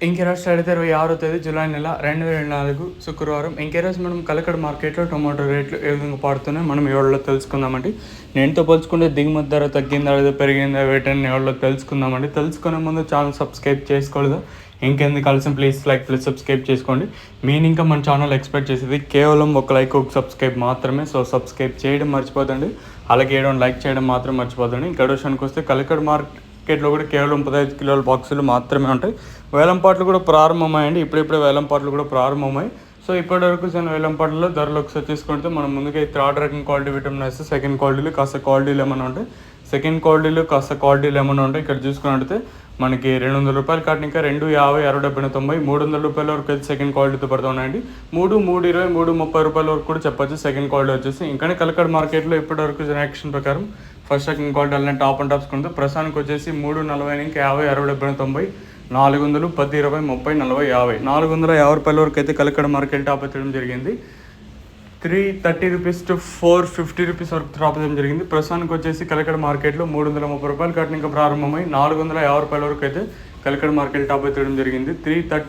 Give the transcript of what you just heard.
ఇంకే రోజు స్టార్ట్ అయితే 26వ తేదీ జూలై నెల 2024 శుక్రవారం. ఇంకే రోజు మనం కలకడ మార్కెట్లో టొమాటో రేట్లు ఏ విధంగా పడుతున్నాయి మనం ఎవరిలో తెలుసుకుందామండి. నేనుతో పోల్చుకుంటే దిగుమతి ధర తగ్గిందా లేదా పెరిగిందా వేటని ఎవరిలో తెలుసుకుందామండి. తెలుసుకునే ముందు ఛానల్ సబ్స్క్రైబ్ చేసుకోలేదు ఇంకెందుకు కలిసి ప్లీజ్ సబ్స్క్రైబ్ చేసుకోండి. మెయిన్ ఇంకా మన ఛానల్ ఎక్స్పెక్ట్ చేసేది కేవలం ఒక లైక్ ఒక సబ్స్క్రైబ్ మాత్రమే. సో సబ్స్క్రైబ్ చేయడం మర్చిపోదండి, అలాగే లైక్ చేయడం మాత్రం మర్చిపోదండి. ఇంకా విషయానికి వస్తే కలకడ మార్కెట్లో కూడా కేవలం 15 కిలోల బాక్సులు మాత్రమే ఉంటాయి. వేలంపాట్లు కూడా ప్రారంభమయ్యండి, ఇప్పుడిప్పుడే వేలంపాట్లు కూడా ప్రారంభమయ్యాయి. సో ఇప్పటివరకు వేలంపాట్లలో ధరలు ఒకసారి తీసుకుంటే మనం ముందుగా థర్డ్ రకం క్వాలిటీ విటమిన్ వేస్తే సెకండ్ క్వాలిటీలు కాస్త క్వాలిటీలు ఏమైనా ఉంటాయి, సెకండ్ క్వాలిటీలు కాస్త క్వాలిటీలు ఏమైనా ఉంటాయి. ఇక్కడ చూసుకున్నట్టయితే మనకి 200 రూపాయలు కాటిన ఇంకా 2, 50, 60, 70, 90, 300 రూపాయల వరకు అయితే సెకండ్ క్వాలిటీతో పడుతున్నాయండి. 3, 3, 20, 3, 30 రూపాయల వరకు కూడా చెప్పచ్చు సెకండ్ క్వాలిటీ వచ్చేసి. ఇంకా కలకడ మార్కెట్లో ఇప్పటివరకు యాక్షన్ ప్రకారం ఫస్ట్ సెకండ్ క్వాలిటీ అలానే టాప్ అండ్ టాప్స్ కొంటే ప్రస్తుతానికి వచ్చేసి 3, 40, ఇంకా 50, 60, 70, 90, 400, 10, 20, 30, 40, 50, 450 రూపాయల వరకు అయితే కలకడ మార్కెట్ టాప్ ఎత్తడం జరిగింది. 330 రూపీస్ టు 450 రూపీస్ వరకు డ్రాప్ చేయడం జరిగింది. ప్రస్తుతానికి వచ్చేసి కలకడ మార్కెట్లో 330 రూపాయలు కట్టిన ఇంకా ప్రారంభమై 450 రూపాయల వరకు అయితే కలకడ మార్కెట్ టాప్ ఎత్తడం జరిగింది. 330